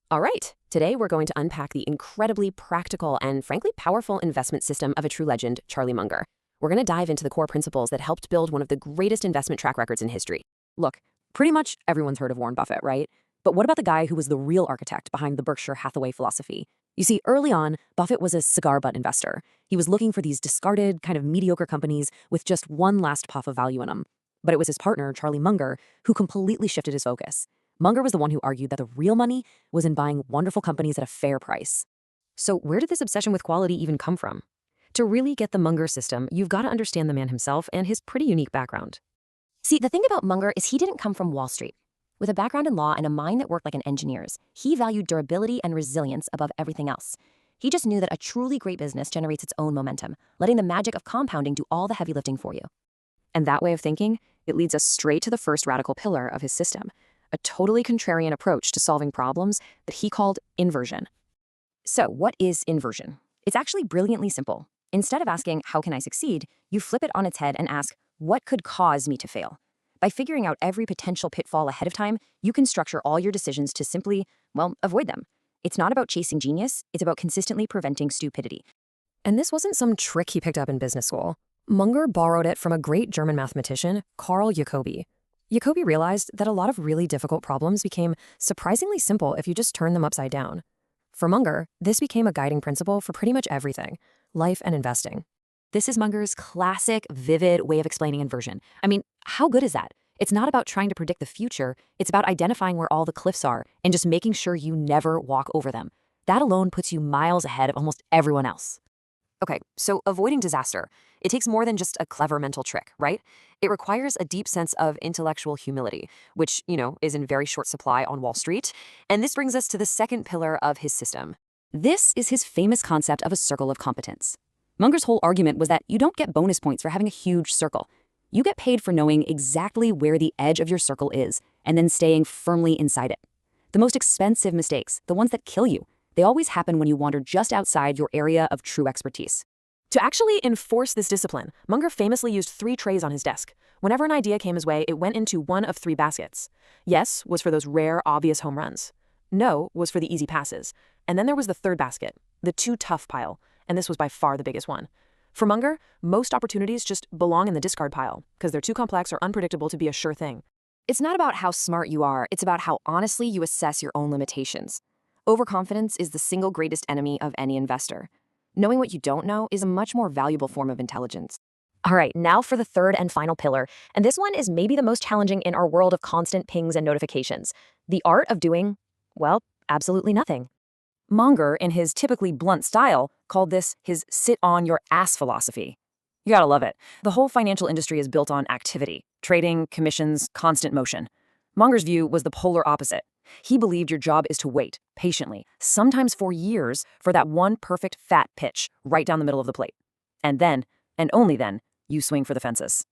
All right, today we're going to unpack the incredibly practical and frankly powerful investment system of a true legend, Charlie Munger. We're going to dive into the core principles that helped build one of the greatest investment track records in history. Look, pretty much everyone's heard of Warren Buffett, right? But what about the guy who was the real architect behind the Berkshire Hathaway philosophy? You see, early on, Buffett was a cigar butt investor. He was looking for these discarded, kind of mediocre companies with just one last puff of value in them. But it was his partner, Charlie Munger, who completely shifted his focus. Munger was the one who argued that the real money was in buying wonderful companies at a fair price. So where did this obsession with quality even come from? To really get the Munger system, you've got to understand the man himself and his pretty unique background. See, the thing about Munger is he didn't come from Wall Street. With a background in law and a mind that worked like an engineer's, he valued durability and resilience above everything else. He just knew that a truly great business generates its own momentum, letting the magic of compounding do all the heavy lifting for you. And that way of thinking, it leads us straight to the first radical pillar of his system, a totally contrarian approach to solving problems that he called inversion. So what is inversion? It's actually brilliantly simple. Instead of asking, how can I succeed, you flip it on its head and ask, what could cause me to fail? By figuring out every potential pitfall ahead of time, you can structure all your decisions to simply, avoid them. It's not about chasing genius, it's about consistently preventing stupidity. And this wasn't some trick he picked up in business school. Munger borrowed it from a great German mathematician, Carl Jacobi. Jacobi realized that a lot of really difficult problems became surprisingly simple if you just turned them upside down. For Munger, this became a guiding principle for pretty much everything, life and investing. This is Munger's classic, vivid way of explaining inversion. I mean, how good is that? It's not about trying to predict the future, it's about identifying where all the cliffs are and just making sure you never walk over them. That alone puts you miles ahead of almost everyone else. Okay, so avoiding disaster. It takes more than just a clever mental trick, right? It requires a deep sense of intellectual humility, which, is in very short supply on Wall Street. And this brings us to the second pillar of his system. This is his famous concept of a circle of competence. Munger's whole argument was that you don't get bonus points for having a huge circle. You get paid for knowing exactly where the edge of your circle is and then staying firmly inside it. The most expensive mistakes, the ones that kill you, they always happen when you wander just outside your area of true expertise. To actually enforce this discipline, Munger famously used 3 trays on his desk. Whenever an idea came his way, it went into one of 3 baskets. Yes was for those rare, obvious home runs. No was for the easy passes. And then there was the third basket, the too tough pile, and this was by far the biggest one. For Munger, most opportunities just belong in the discard pile because they're too complex or unpredictable to be a sure thing. It's not about how smart you are, it's about how honestly you assess your own limitations. Overconfidence is the single greatest enemy of any investor. Knowing what you don't know is a much more valuable form of intelligence. All right, now for the third and final pillar, and this one is maybe the most challenging in our world of constant pings and notifications. The art of doing, absolutely nothing. Munger, in his typically blunt style, called this his sit-on-your-ass philosophy. You gotta love it. The whole financial industry is built on activity, trading, commissions, constant motion. Munger's view was the polar opposite. He believed your job is to wait, patiently, sometimes for years, for that one perfect fat pitch right down the middle of the plate. And then, and only then, you swing for the fences.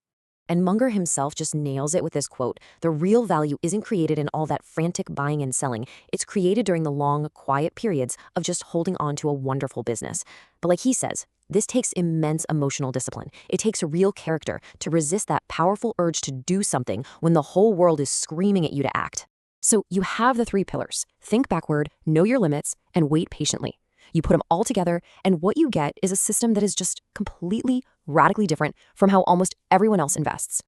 And Munger himself just nails it with this quote, "The real value isn't created in all that frantic buying and selling. It's created during the long, quiet periods of just holding on to a wonderful business." But like he says, this takes immense emotional discipline. It takes real character to resist that powerful urge to do something when the whole world is screaming at you to act. So you have the 3 pillars. Think backward, know your limits, and wait patiently. You put them all together, and what you get is a system that is just completely, radically different from how almost everyone else invests.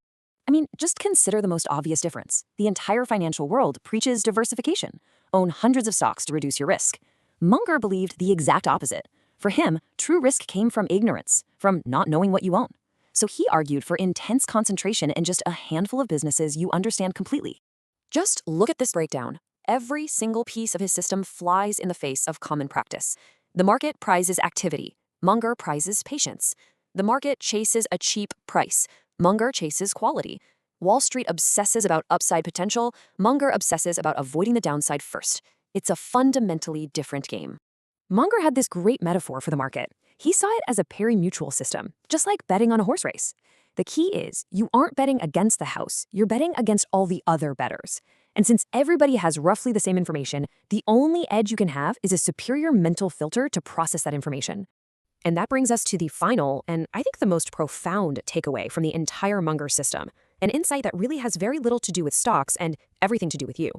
I mean, just consider the most obvious difference. The entire financial world preaches diversification. Own hundreds of stocks to reduce your risk. Munger believed the exact opposite. For him, true risk came from ignorance, from not knowing what you own. So he argued for intense concentration in just a handful of businesses you understand completely. Just look at this breakdown. Every single piece of his system flies in the face of common practice. The market prizes activity. Munger prizes patience. The market chases a cheap price. Munger chases quality. Wall Street obsesses about upside potential. Munger obsesses about avoiding the downside first. It's a fundamentally different game. Munger had this great metaphor for the market. He saw it as a pari-mutuel system, just like betting on a horse race. The key is, you aren't betting against the house, you're betting against all the other bettors. And since everybody has roughly the same information, the only edge you can have is a superior mental filter to process that information. And that brings us to the final, and I think the most profound takeaway from the entire Munger system, an insight that really has very little to do with stocks and everything to do with you.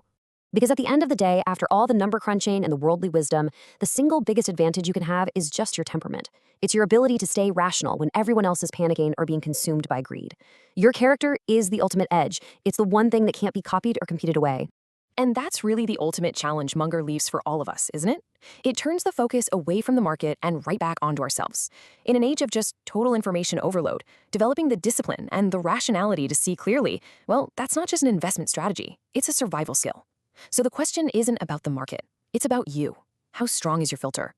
Because at the end of the day, after all the number crunching and the worldly wisdom, the single biggest advantage you can have is just your temperament. It's your ability to stay rational when everyone else is panicking or being consumed by greed. Your character is the ultimate edge. It's the one thing that can't be copied or competed away. And that's really the ultimate challenge Munger leaves for all of us, isn't it? It turns the focus away from the market and right back onto ourselves. In an age of just total information overload, developing the discipline and the rationality to see clearly, well, that's not just an investment strategy, it's a survival skill. So the question isn't about the market, it's about you. How strong is your filter?